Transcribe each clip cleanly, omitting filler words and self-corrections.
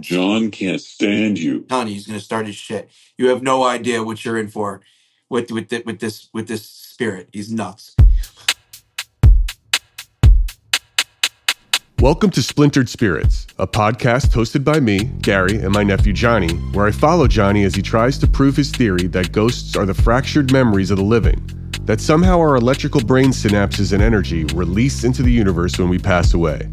John can't stand you. Honey, he's gonna start his shit. You have no idea what you're in for with this spirit. He's nuts. Welcome to Splintered Spirits, a podcast hosted by me, Gary, and my nephew Johnny, where I follow Johnny as he tries to prove his theory that ghosts are the fractured memories of the living, that somehow our electrical brain synapses and energy release into the universe when we pass away.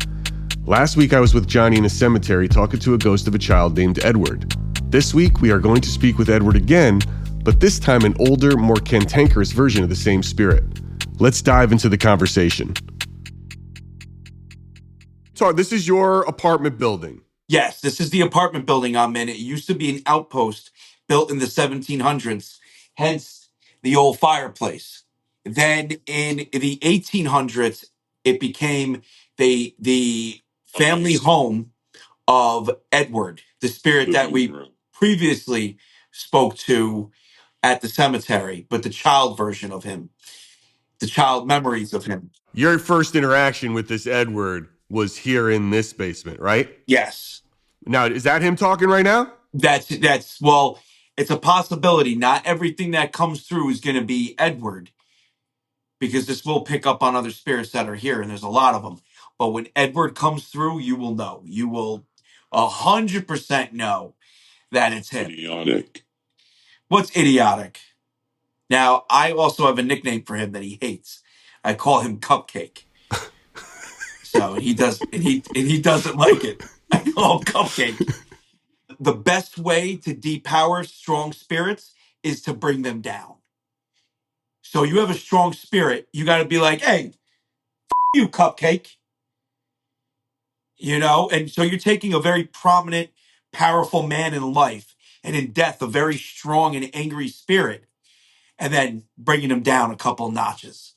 Last week I was with Johnny in a cemetery talking to a ghost of a child named Edward. This week we are going to speak with Edward again, but this time an older, more cantankerous version of the same spirit. Let's dive into the conversation. So this is your apartment building. Yes, this is the apartment building I'm in. It used to be an outpost built in the 1700s, hence the old fireplace. Then in the 1800s, it became the family home of Edward, the spirit that we previously spoke to at the cemetery, but the child version of him, the child memories of him. Your first interaction with this Edward was here in this basement, right? Yes. Now, is that him talking right now? That's well, it's a possibility. Not everything that comes through is going to be Edward, because this will pick up on other spirits that are here, and there's a lot of them. But when Edward comes through, you will know. You will 100% know that it's him. Idiotic. What's idiotic? Now, I also have a nickname for him that he hates. I call him Cupcake. So he doesn't like it. I call him Cupcake. The best way to depower strong spirits is to bring them down. So you have a strong spirit, you got to be like, hey, you Cupcake. And so you're taking a very prominent, powerful man in life, and in death, a very strong and angry spirit, and then bringing him down a couple notches.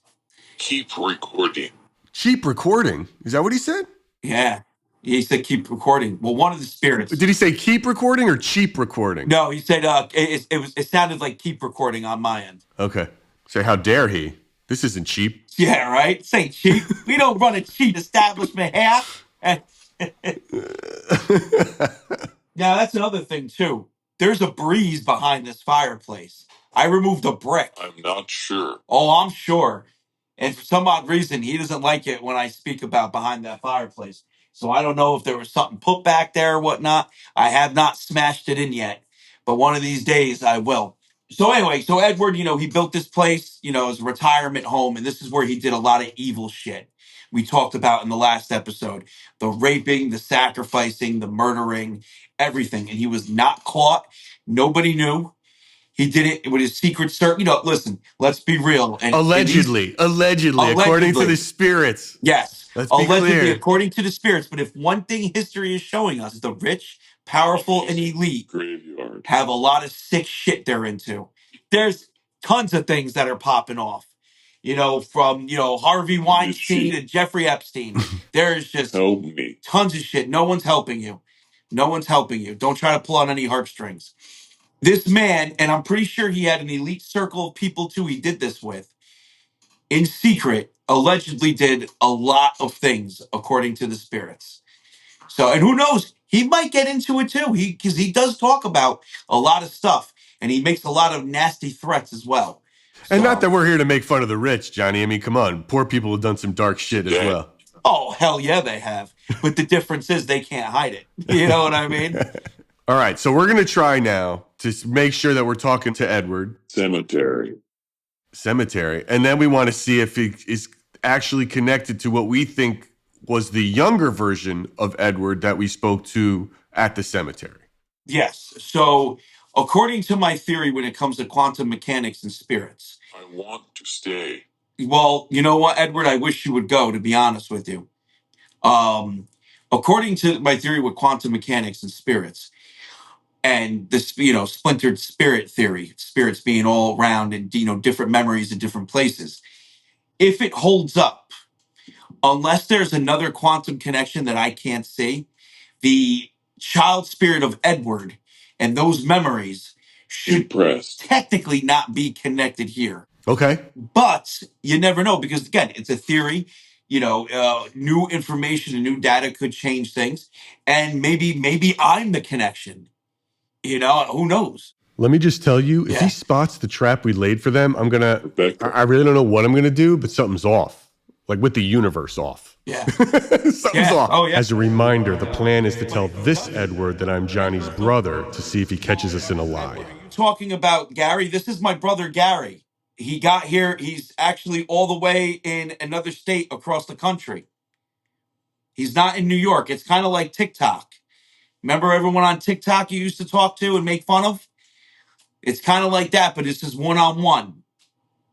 Keep recording. Cheap recording? Is that what he said? Yeah. He said keep recording. Well, one of the spirits. Did he say keep recording or cheap recording? No, he said it sounded like keep recording on my end. Okay. Say, how dare he? This isn't cheap. Yeah, right? Say cheap. We don't run a cheap establishment here. Now, that's another thing, too. There's a breeze behind this fireplace. I removed a brick. I'm not sure. Oh, I'm sure. And for some odd reason, he doesn't like it when I speak about behind that fireplace. So I don't know if there was something put back there or whatnot. I have not smashed it in yet. But one of these days, I will. So anyway, so Edward, he built this place, as a retirement home. And this is where he did a lot of evil shit. We talked about in the last episode. The raping, the sacrificing, the murdering, everything. And he was not caught. Nobody knew. He did it with his secret service. Listen, let's be real. And allegedly, according to the spirits. Yes. Let's be Allegedly, clear. according to the spirits. But if one thing history is showing us, the rich, powerful, and elite Graveyard. have a lot of sick shit they're into. There's tons of things that are popping off. From Harvey Weinstein to Jeffrey Epstein. There's just Help me. tons of shit. No one's helping you. No one's helping you. Don't try to pull on any heartstrings. This man, and I'm pretty sure he had an elite circle of people too he did this with, in secret, allegedly did a lot of things according to the spirits. So, and who knows, he might get into it too. Because he does talk about a lot of stuff, and he makes a lot of nasty threats as well. And not that we're here to make fun of the rich, Johnny. I mean, come on. Poor people have done some dark shit as well. Oh, hell yeah, they have. But the difference is they can't hide it. You know what I mean? All right, so we're going to try now to make sure that we're talking to Edward. Cemetery. And then we want to see if it is actually connected to what we think was the younger version of Edward that we spoke to at the cemetery. Yes. So, according to my theory when it comes to quantum mechanics and spirits. I want to stay. Well, you know what, Edward? I wish you would go, to be honest with you. According to my theory with quantum mechanics and spirits, and this, splintered spirit theory, spirits being all around and, different memories in different places. If it holds up, unless there's another quantum connection that I can't see, the child spirit of Edward and those memories should technically not be connected here. Okay. But you never know, because again, it's a theory. new information and new data could change things, and maybe I'm the connection. Who knows? Let me just tell you, if he Yeah. spots the trap we laid for them, Rebecca. I really don't know what I'm gonna do, but something's off. Like with the universe off. Yeah. Something's Yeah. off. Oh, yeah. As a reminder, the plan is to tell this Edward that I'm Johnny's brother to see if he catches us in a lie. Are you talking about Gary? This is my brother Gary. He got here. He's actually all the way in another state across the country. He's not in New York. It's kind of like TikTok. Remember everyone on TikTok you used to talk to and make fun of? It's kind of like that, but this is one-on-one.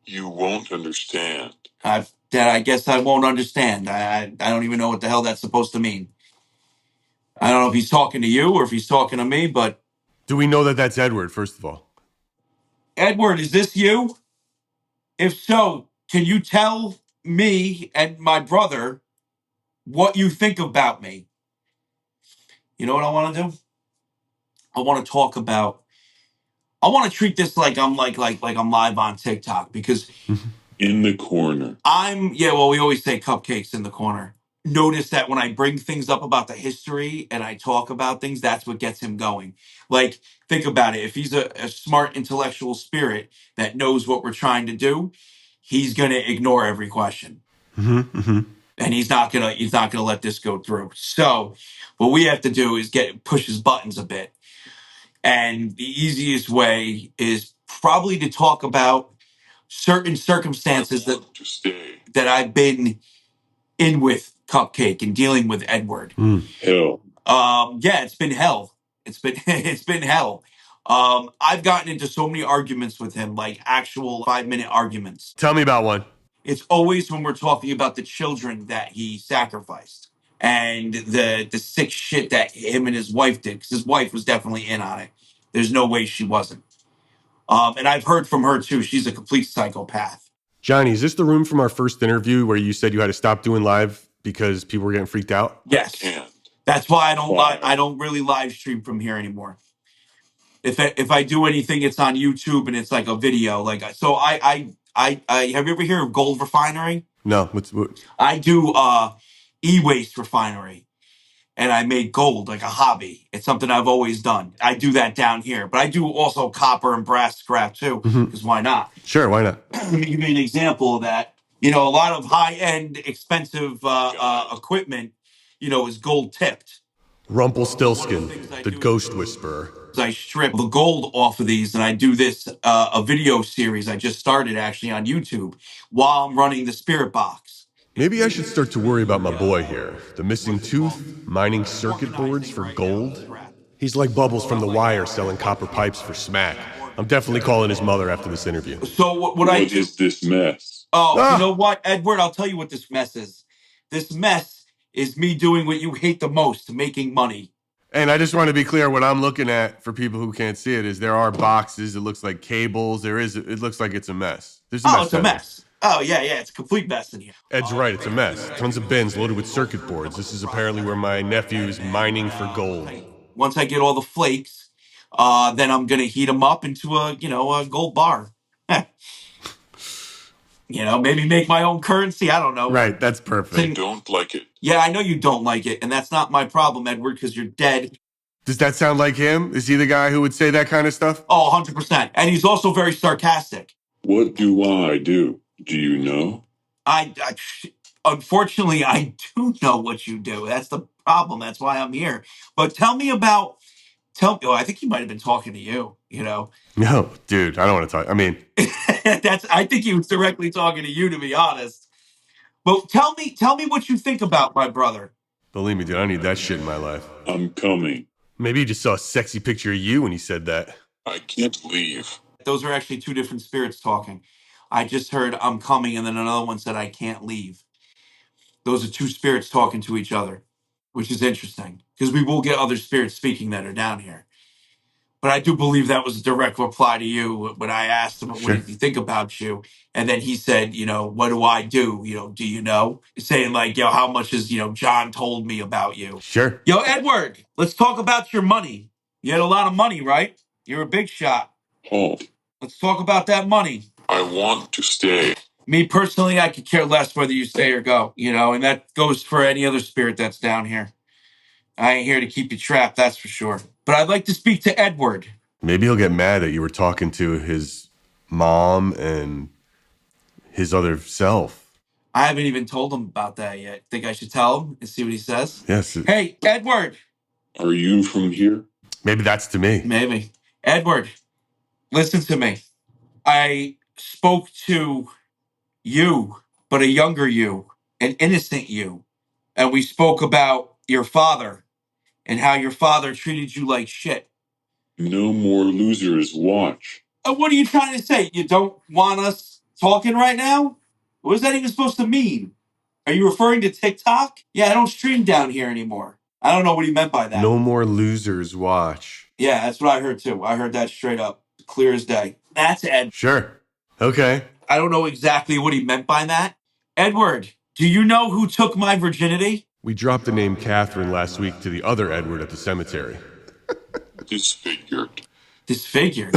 You won't understand. I guess I won't understand. I don't even know what the hell that's supposed to mean. I don't know if he's talking to you or if he's talking to me, but Do we know that that's Edward, first of all? Edward, is this you? If so, can you tell me and my brother what you think about me? You know what I want to do? I want to talk about. I want to treat this like I'm like I'm live on TikTok because In the corner. well, we always say cupcakes in the corner. Notice that when I bring things up about the history and I talk about things, that's what gets him going. Like, think about it. If he's a smart intellectual spirit that knows what we're trying to do, he's gonna ignore every question. And he's not gonna let this go through. So what we have to do is push his buttons a bit. And the easiest way is probably to talk about certain circumstances I want to stay. that I've been in with Cupcake and dealing with Edward. Hell. Yeah, it's been hell. It's been it's been hell. I've gotten into so many arguments with him, like actual 5-minute arguments. Tell me about one. It's always when we're talking about the children that he sacrificed and the sick shit that him and his wife did, because his wife was definitely in on it. There's no way she wasn't. And I've heard from her too. She's a complete psychopath. Johnny, is this the room from our first interview where you said you had to stop doing live because people were getting freaked out? Yes. Can't. That's why I don't Why? I don't really live stream from here anymore. If I do anything, it's on YouTube and it's like a video. Like, so I have you ever heard of Gold Refinery? No. What? I do e-waste refinery, and I make gold like a hobby. It's something I've always done. I do that down here, but I do also copper and brass scrap too, because why not? Sure, why not? Let me give you an example of that. A lot of high-end, expensive equipment, is gold tipped. Rumpelstiltskin, the ghost whisperer. I strip the gold off of these and I do this a video series I just started actually on YouTube while I'm running the spirit box. Maybe I should start to worry about my boy here. The missing tooth, mining circuit boards for gold. He's like Bubbles from The Wire selling copper pipes for smack. I'm definitely calling his mother after this interview. So what is this mess? You know what, Edward? I'll tell you what this mess is. This mess is me doing what you hate the most, making money. And I just want to be clear, what I'm looking at for people who can't see it is there are boxes. It looks like cables. It looks like it's a mess. There's a mess. It's a mess. Oh, yeah, it's a complete mess in here. Ed's right, it's a mess. Tons of bins loaded with circuit boards. This is apparently where my nephew is mining for gold. Once I get all the flakes, then I'm going to heat them up into a gold bar. Maybe make my own currency. I don't know. Right, that's perfect. I don't like it. Yeah, I know you don't like it, and that's not my problem, Edward, because you're dead. Does that sound like him? Is he the guy who would say that kind of stuff? Oh, 100%. And he's also very sarcastic. What do I do? Do you know? Unfortunately, I do know what you do. That's the problem. That's why I'm here. But tell me about. I think he might have been talking to you. No, dude, I don't want to talk. I mean, I think he was directly talking to you, to be honest. But tell me what you think about my brother. Believe me, dude, I need that shit in my life. I'm coming. Maybe he just saw a sexy picture of you when he said that. I can't leave. Those are actually two different spirits talking. I just heard I'm coming, and then another one said I can't leave. Those are two spirits talking to each other, which is interesting because we will get other spirits speaking that are down here. But I do believe that was a direct reply to you when I asked him, Sure. what did you think about you? And then he said, what do I do? Do you know? Saying like, how much is, John told me about you. Sure. Yo, Edward, let's talk about your money. You had a lot of money, right? You're a big shot. Halt. Let's talk about that money. I want to stay. Me personally, I could care less whether you stay or go, and that goes for any other spirit that's down here. I ain't here to keep you trapped, that's for sure. But I'd like to speak to Edward. Maybe he'll get mad that you were talking to his mom and his other self. I haven't even told him about that yet. Think I should tell him and see what he says? Yes. Hey, Edward. Are you from here? Maybe that's to me. Maybe. Edward, listen to me. I spoke to you, but a younger you, an innocent you. And we spoke about your father and how your father treated you like shit. No more losers watch. What are you trying to say? You don't want us talking right now? What is that even supposed to mean? Are you referring to TikTok? Yeah, I don't stream down here anymore. I don't know what he meant by that. No more losers watch. Yeah, that's what I heard too. I heard that straight up, clear as day. That's Ed. Sure. Okay. I don't know exactly what he meant by that. Edward, do you know who took my virginity? We dropped the name Catherine last week to the other Edward at the cemetery. Disfigured. Disfigured.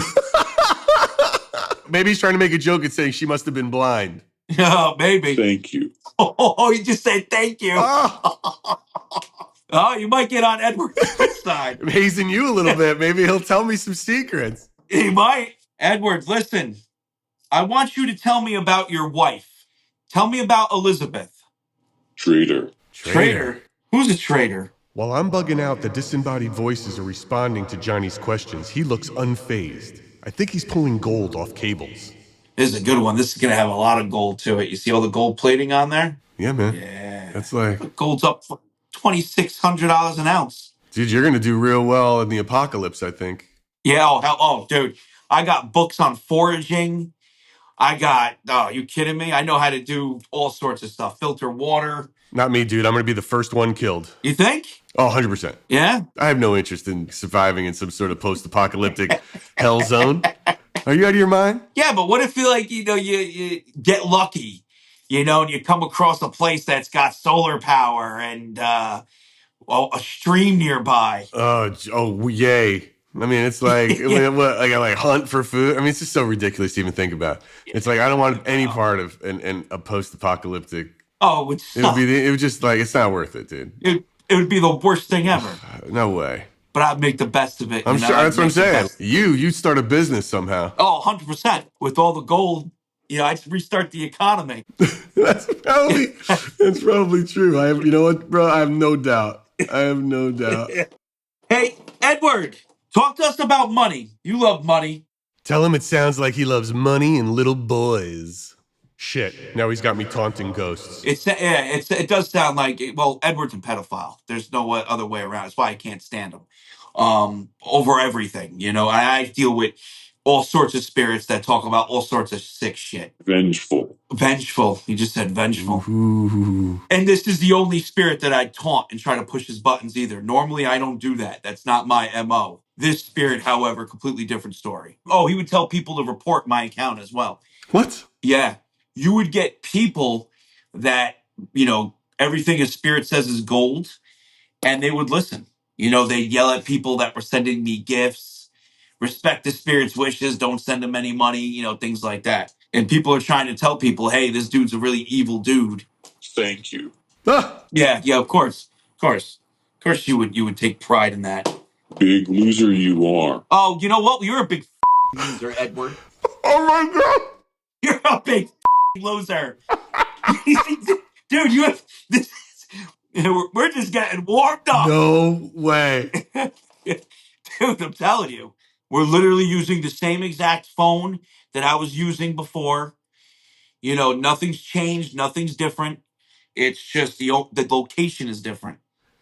Maybe he's trying to make a joke and saying she must have been blind. Oh, maybe. Thank you. Oh, he just said thank you. Oh, Oh, you might get on Edward's good side. I'm hazing you a little bit. Maybe he'll tell me some secrets. He might. Edward, listen. I want you to tell me about your wife. Tell me about Elizabeth. Traitor. Traitor? Who's a traitor? While I'm bugging out that disembodied voices are responding to Johnny's questions, he looks unfazed. I think he's pulling gold off cables. This is a good one. This is going to have a lot of gold to it. You see all the gold plating on there? Yeah, man. Yeah. That's like... Gold's up for $2,600 an ounce. Dude, you're going to do real well in the apocalypse, I think. Yeah, dude. I got books on foraging. You kidding me? I know how to do all sorts of stuff. Filter water. Not me, dude. I'm going to be the first one killed. You think? Oh, 100%. Yeah? I have no interest in surviving in some sort of post-apocalyptic hell zone. Are you out of your mind? Yeah, but what if you get lucky, and you come across a place that's got solar power and a stream nearby? Oh, yay. I mean, it's like, Yeah. what, like I like hunt for food. I mean, it's just so ridiculous to even think about. It's like, I don't want any part of a post-apocalyptic. Oh, it would just like, it's not worth it, dude. It would be the worst thing ever. No way. But I'd make the best of it. I'm sure that's what I'm saying. You'd start a business somehow. Oh, 100%. With all the gold, I'd restart the economy. That's probably true. You know what, bro? I have no doubt. Hey, Edward, talk to us about money. You love money. Tell him it sounds like he loves money and little boys. Shit. Now he's got me taunting ghosts. It does sound like, well, Edward's a pedophile. There's no other way around. That's why I can't stand him. Over everything, I deal with all sorts of spirits that talk about all sorts of sick shit. Vengeful. You just said vengeful. Ooh. And this is the only spirit that I taunt and try to push his buttons either. Normally, I don't do that. That's not my MO. This spirit, however, completely different story. Oh, he would tell people to report my account as well. What? Yeah. You would get people that, everything a spirit says is gold, and they would listen. They'd yell at people that were sending me gifts, respect the spirit's wishes, don't send them any money, things like that. And people are trying to tell people, hey, this dude's a really evil dude. Thank you. Ah! Yeah, of course. Of course you would take pride in that. Big loser you are. Oh, you know what? You're a big loser, Edward. Oh my god! You're a big loser. Dude, you have this. We're just getting warmed up. No way. Dude, I'm telling you. We're literally using the same exact phone that I was using before. Nothing's changed. Nothing's different. It's just the location is different.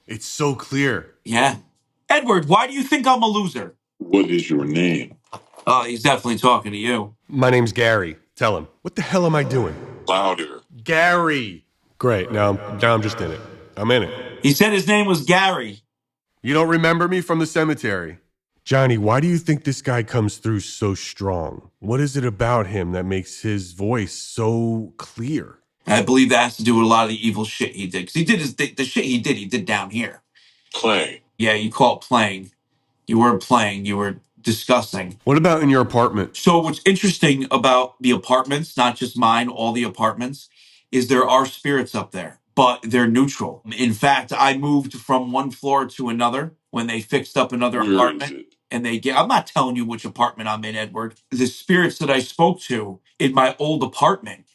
It's so clear. Yeah. Edward, why do you think I'm a loser? What is your name? Oh, he's definitely talking to you. My name's Gary. Tell him. What the hell am I doing? Louder. Gary. Great. Now I'm just in it. I'm in it. He said his name was Gary. You don't remember me from the cemetery? Johnny, why do you think this guy comes through so strong? What is it about him that makes his voice so clear? I believe that has to do with a lot of the evil shit he did. Because he did the shit he did down here. Play. Yeah, you call it playing. You weren't playing. You were disgusting. What about in your apartment? So what's interesting about the apartments, not just mine, all the apartments, is there are spirits up there, but they're neutral. In fact, I moved from one floor to another when they fixed up another Where is apartment. it? And I'm not telling you which apartment I'm in, Edward. The spirits that I spoke to in my old apartment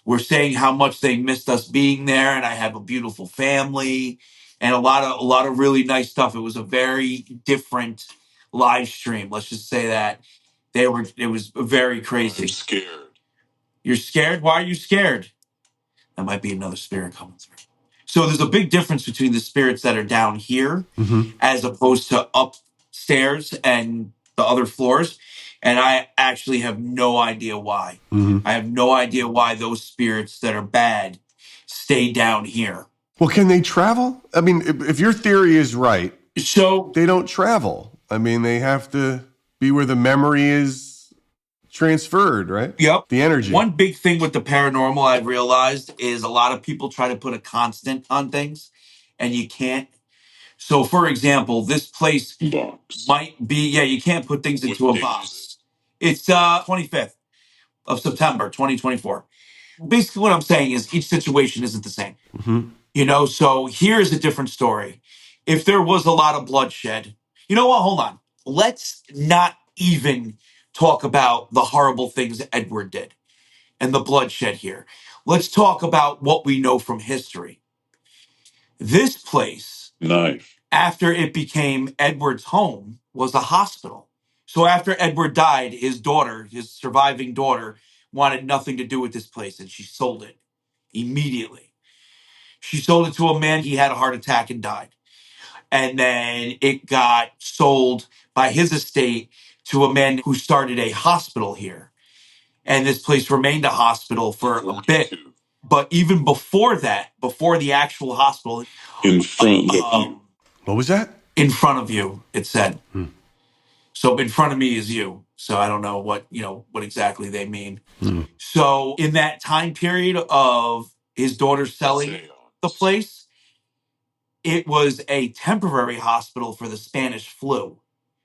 were saying how much they missed us being there, and I have a beautiful family and a lot of really nice stuff. It was a very different live stream. Let's just say that it was very I'm crazy. scared. You're scared? Why are you scared? That might be another spirit coming through. So there's a big difference between the spirits that are down here as opposed to upstairs and the other floors. And I actually have no idea why. I have no idea why those spirits that are bad stay down here. Well, can they travel? I mean, if your theory is right, So they don't travel. I mean, they have to be where the memory is transferred, right? yep. The energy. One big thing with the paranormal I've realized is a lot of people try to put a constant on things, and you can't. So, for example, this place Box. might be, yeah, you can't put things into What a date box. It's 25th of September, 2024. Basically, what I'm saying is each situation isn't the same. So here's a different story. If there was a lot of bloodshed, you know what? Hold on. Let's not even talk about the horrible things that Edward did and the bloodshed here. Let's talk about what we know from history. This place, Knife. after it became Edward's home, was a hospital. So after Edward died, his daughter, his surviving daughter, wanted nothing to do with this place, and she sold it immediately. She sold it to a man. He had a heart attack and died. And then it got sold by his estate to a man who started a hospital here. And this place remained a hospital for a bit. 42. But even before that, before the actual hospital, In front of you. What was that? in front of you, it said. So in front of me is you. So I don't know what exactly they mean. So in that time period of his daughter selling the place, it was a temporary hospital for the Spanish flu.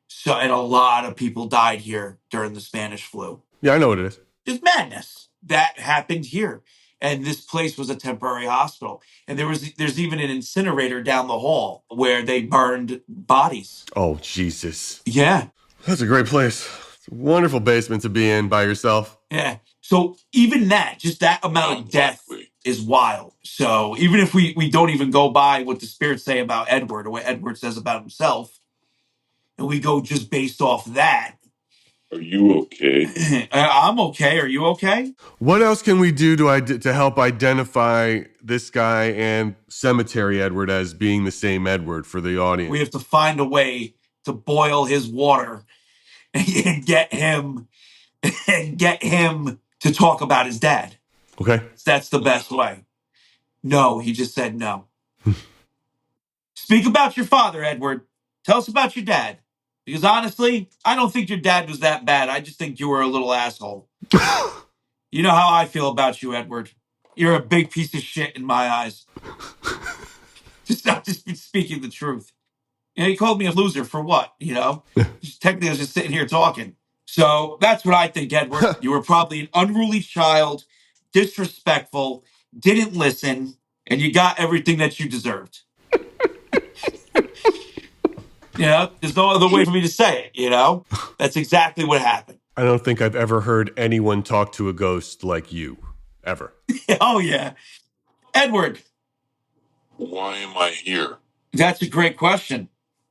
So, and a lot of people died here during the Spanish flu. Yeah, I know what it is. It's madness that happened here. And this place was a temporary hospital. And there's even an incinerator down the hall where they burned bodies. Oh, Jesus. Yeah. That's a great place. It's a wonderful basement to be in by yourself. Yeah. So even that, just that amount of death is wild. So even if we don't even go by what the spirits say about Edward or what Edward says about himself, and we go just based off that. Are you okay? I'm okay. Are you okay? What else can we do to help identify this guy and Cemetery Edward as being the same Edward for the audience? We have to find a way to boil his water and get him to talk about his dad. Okay. That's the best way. No, he just said no. Speak about your father, Edward. Tell us about your dad. Because honestly, I don't think your dad was that bad. I just think you were a little asshole. You know how I feel about you, Edward. You're a big piece of shit in my eyes. Just speaking the truth. He called me a loser for what? Technically, I was just sitting here talking. So that's what I think, Edward. You were probably an unruly child, disrespectful, didn't listen, and you got everything that you deserved. There's no other way for me to say it, That's exactly what happened. I don't think I've ever heard anyone talk to a ghost like you, ever. Oh, yeah. Edward, Why am I here? that's a great question.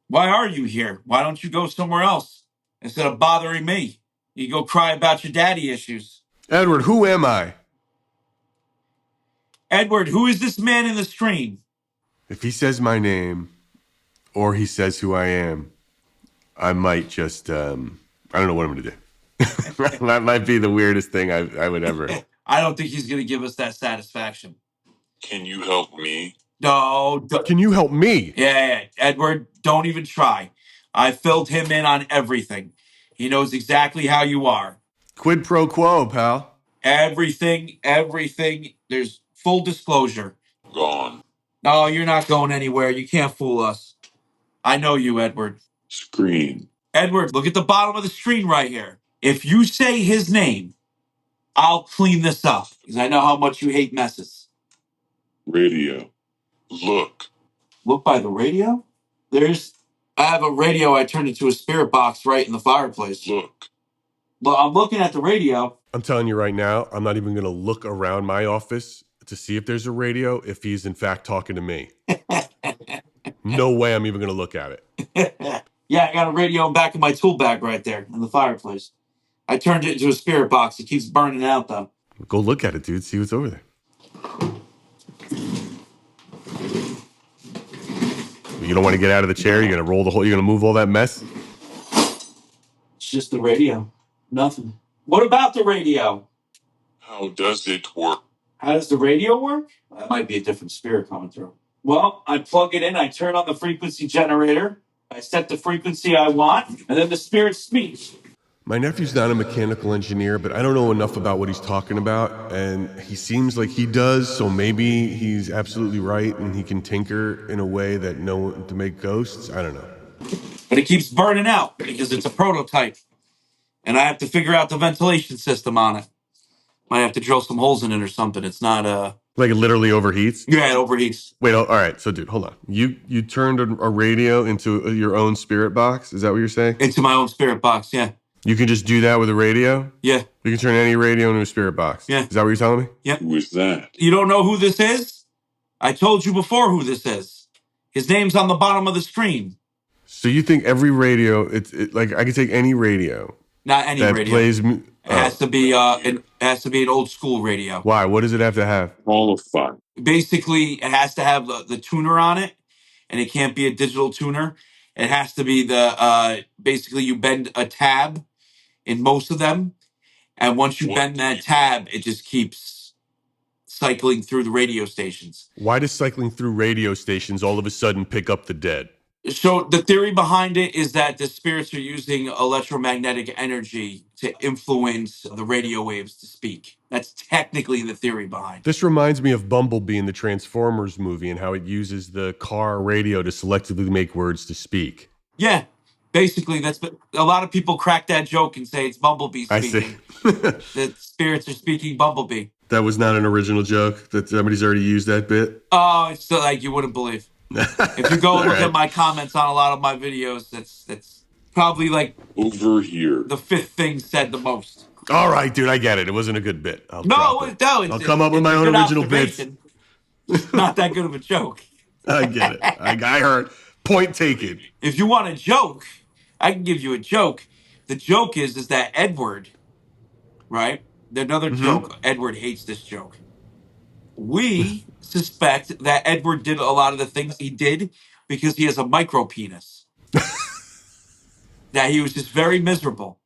Why are you here? Why don't you go somewhere else instead of bothering me? You go cry about your daddy issues. Edward, who am I? Edward, who is this man in the stream? If he says my name, or he says who I am, I might just, I don't know what I'm going to do. That might be the weirdest thing I would ever. I don't think he's going to give us that satisfaction. Can you help me? No. Can you help me? Yeah, Edward, don't even try. I filled him in on everything. He knows exactly how you are. Quid pro quo, pal. Everything. There's full disclosure. Gone. No, you're not going anywhere. You can't fool us. I know you, Edward. Scream. Edward, look at the bottom of the screen right here. If you say his name, I'll clean this up because I know how much you hate messes. Radio. Look. Look by the radio? I have a radio I turned into a spirit box right in the fireplace. Look. Look, I'm looking at the radio. I'm telling you right now, I'm not even going to look around my office to see if there's a radio if he's in fact talking to me. No way I'm even going to look at it. Yeah, I got a radio back in my tool bag right there in the fireplace. I turned it into a spirit box. It keeps burning out, though. Go look at it, dude. See what's over there. You don't want to get out of the chair? You're going to roll the whole... You're going to move all that mess? It's just the radio. Nothing. What about the radio? How does it work? How does the radio work? That might be a different spirit coming through. Well, I plug it in. I turn on the frequency generator. I set the frequency I want, and then the spirit speaks. My nephew's not a mechanical engineer, but I don't know enough about what he's talking about, and he seems like he does, so maybe he's absolutely right and he can tinker in a way that to make ghosts. I don't know. But it keeps burning out because it's a prototype, and I have to figure out the ventilation system on it. Might have to drill some holes in it or something. It's not Like it literally overheats? Yeah, it overheats. Wait, all right. So, dude, hold on. You turned a radio into your own spirit box? Is that what you're saying? Into my own spirit box, yeah. You can just do that with a radio? Yeah. You can turn any radio into a spirit box? Yeah. Is that what you're telling me? Yeah. Who is that? You don't know who this is? I told you before who this is. His name's on the bottom of the screen. So you think every radio, like I can take any radio. Not any that radio. Plays, it has to be an old school radio. Why? What does it have to have? Qualify. Basically, it has to have the tuner on it, and it can't be a digital tuner. It has to be basically you bend a tab in most of them, and once you bend that tab, it just keeps cycling through the radio stations. Why does cycling through radio stations all of a sudden pick up the dead? So the theory behind it is that the spirits are using electromagnetic energy to influence the radio waves to speak. That's technically the theory behind it. This reminds me of Bumblebee in the Transformers movie and how it uses the car radio to selectively make words to speak. Yeah, basically that's a lot of people crack that joke and say it's Bumblebee speaking. I see. The spirits are speaking Bumblebee. That was not an original joke. That somebody's already used that bit. Oh, it's still like you wouldn't believe. If you go and look at my comments on a lot of my videos, that's probably like over here. The fifth thing said the most. All right, dude, I get it. It wasn't a good bit. I'll come up with my own original bits. It's not that good of a joke. I get it. I heard. Point taken. If you want a joke, I can give you a joke. The joke is that Edward, right? Another joke. Edward hates this joke. We suspect that Edward did a lot of the things he did because he has a micro penis. That he was just very miserable.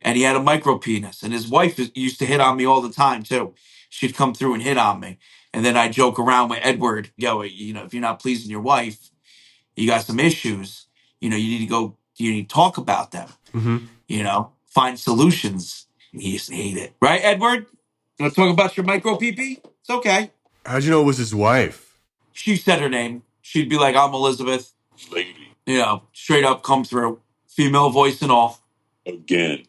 And he had a micro penis. And his wife used to hit on me all the time, too. She'd come through and hit on me. And then I joke around with Edward, if you're not pleasing your wife, you got some issues, you need to talk about them. Find solutions. And he used to hate it. Right, Edward? You want to talk about your micro pee-pee? It's okay. How'd you know it was his wife? She said her name. She'd be like, I'm Elizabeth. Lady. Straight up come through. Female voice and all. Again.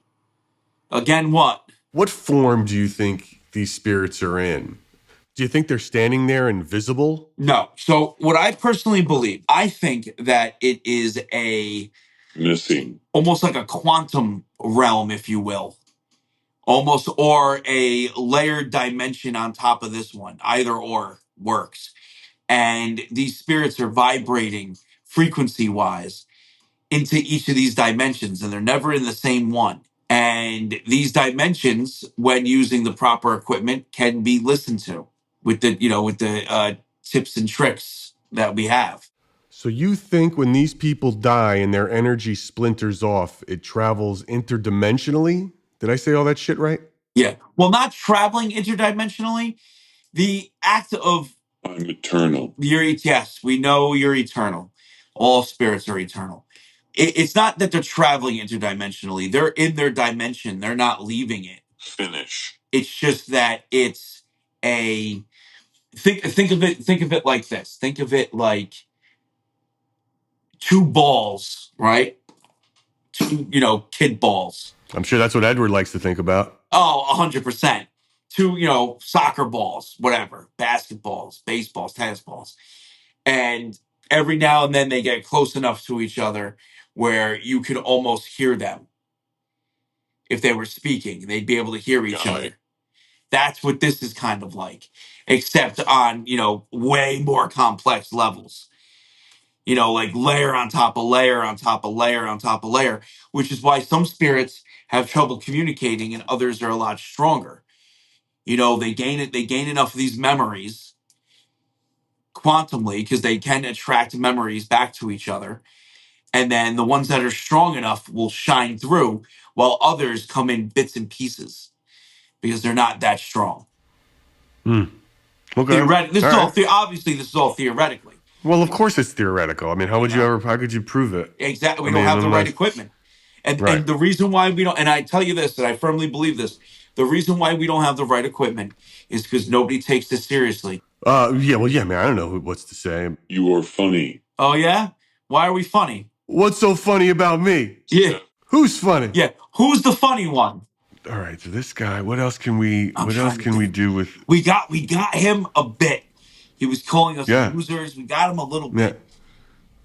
Again what? What form do you think these spirits are in? Do you think they're standing there invisible? No. So what I personally believe, I think that it is almost like a quantum realm, if you will. Almost, or a layered dimension on top of this one. Either or works. And these spirits are vibrating frequency-wise into each of these dimensions, and they're never in the same one. And these dimensions, when using the proper equipment, can be listened to with the tips and tricks that we have. So you think when these people die and their energy splinters off, it travels interdimensionally? Did I say all that shit right? Yeah. Well, not traveling interdimensionally. The act of I'm eternal. Yes, we know you're eternal. All spirits are eternal. It's not that they're traveling interdimensionally. They're in their dimension. They're not leaving it. Finish. It's just that it's a think of it like this. Think of it like two balls, right? two, kid balls. I'm sure that's what Edward likes to think about. Oh, 100%. Two, soccer balls, whatever, basketballs, baseballs, tennis balls. And every now and then they get close enough to each other where you could almost hear them. If they were speaking, they'd be able to hear each other. That's what this is kind of like, except on, way more complex levels. Like layer on top of layer on top of layer on top of layer, which is why some spirits have trouble communicating and others are a lot stronger. They gain enough of these memories quantumly because they can attract memories back to each other. And then the ones that are strong enough will shine through while others come in bits and pieces because they're not that strong. Okay. Obviously, this is all theoretically. Well, of course it's theoretical. I mean, how could you prove it? Exactly. We don't have the right equipment. And the reason why we don't, and I tell you this, and I firmly believe this, the reason why we don't have the right equipment is because nobody takes this seriously. Man, I don't know what's to say. You are funny. Oh, yeah? Why are we funny? What's so funny about me? Yeah. Who's funny? Yeah. Who's the funny one? All right, so this guy, what else can we do with... We got him a bit. He was calling us losers. We got him a little bit.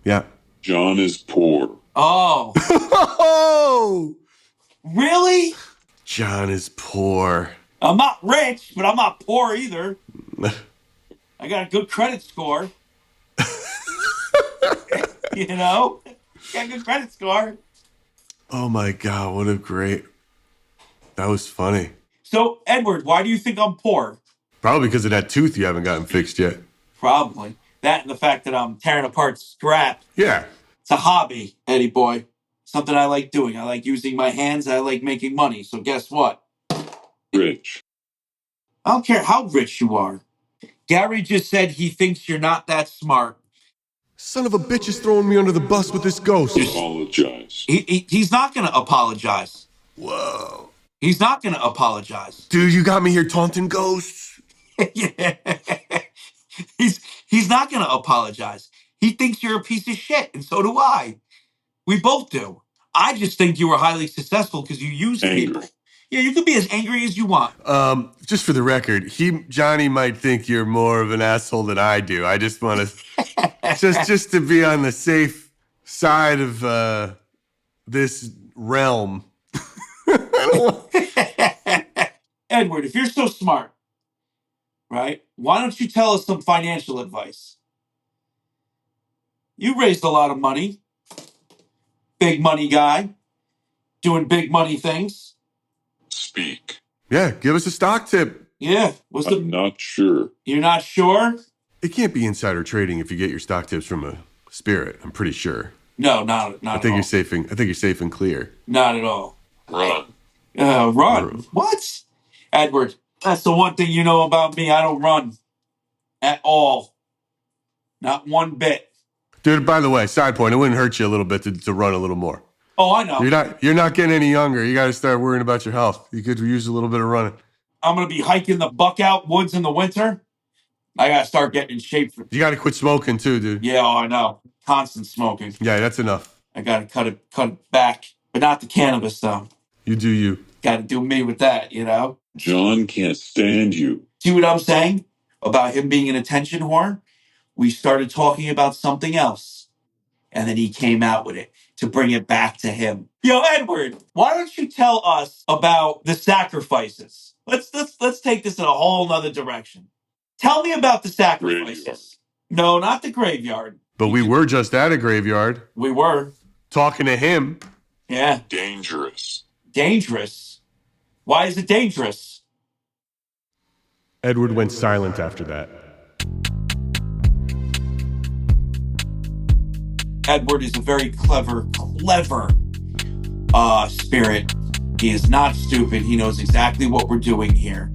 Yeah. John is poor. Oh. Oh! Really? John is poor. I'm not rich, but I'm not poor either. I got a good credit score. Got a good credit score. Oh my God, that was funny. So, Edward, why do you think I'm poor? Probably because of that tooth you haven't gotten fixed yet. Probably. That and the fact that I'm tearing apart scrap. Yeah. It's a hobby, Eddie boy. Something I like doing. I like using my hands. I like making money. So guess what? Rich. I don't care how rich you are. Gary just said he thinks you're not that smart. Son of a bitch is throwing me under the bus with this ghost. Apologize. He's not going to apologize. Whoa. He's not going to apologize. Dude, you got me here taunting ghosts. Yeah. He's not going to apologize. He thinks you're a piece of shit, and so do I. We both do. I just think you were highly successful because you used people. Yeah, you can be as angry as you want. Just for the record, Johnny might think you're more of an asshole than I do. I just want to, just to be on the safe side of this realm. Edward, if you're so smart, right, why don't you tell us some financial advice? You raised a lot of money. Big money guy. Doing big money things. Speak. Yeah, give us a stock tip. Yeah. I'm not sure. You're not sure? It can't be insider trading if you get your stock tips from a spirit, I'm pretty sure. No, not at all. I think you're safe and clear. Not at all. Run. Run? What? Edward, that's the one thing you know about me. I don't run. At all. Not one bit. Dude, by the way, side point, it wouldn't hurt you a little bit to run a little more. Oh, I know. You're not getting any younger. You got to start worrying about your health. You could use a little bit of running. I'm going to be hiking the Buckout Woods in the winter. I got to start getting in shape for it. You got to quit smoking too, dude. Yeah, I know. Constant smoking. Yeah, that's enough. I got to cut it back. But not the cannabis, though. You do you. Got to do me with that, John can't stand you. See what I'm saying? About him being an attention whore? We started talking about something else. And then he came out with it to bring it back to him. Yo, Edward, why don't you tell us about the sacrifices? Let's take this in a whole nother direction. Tell me about the sacrifices. Graveyard. No, not the graveyard. But we were just at a graveyard. We were. Talking to him. Yeah. Dangerous. Dangerous? Why is it dangerous? Edward went silent after that. Edward is a very clever spirit. He is not stupid. He knows exactly what we're doing here.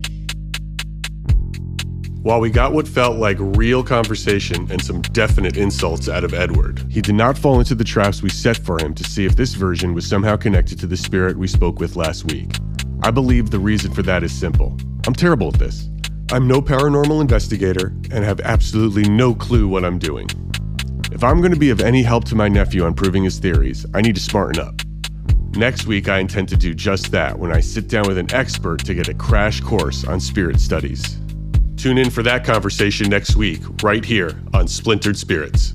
While we got what felt like real conversation and some definite insults out of Edward, he did not fall into the traps we set for him to see if this version was somehow connected to the spirit we spoke with last week. I believe the reason for that is simple. I'm terrible at this. I'm no paranormal investigator and have absolutely no clue what I'm doing. If I'm going to be of any help to my nephew on proving his theories, I need to smarten up. Next week, I intend to do just that when I sit down with an expert to get a crash course on spirit studies. Tune in for that conversation next week, right here on Splintered Spirits.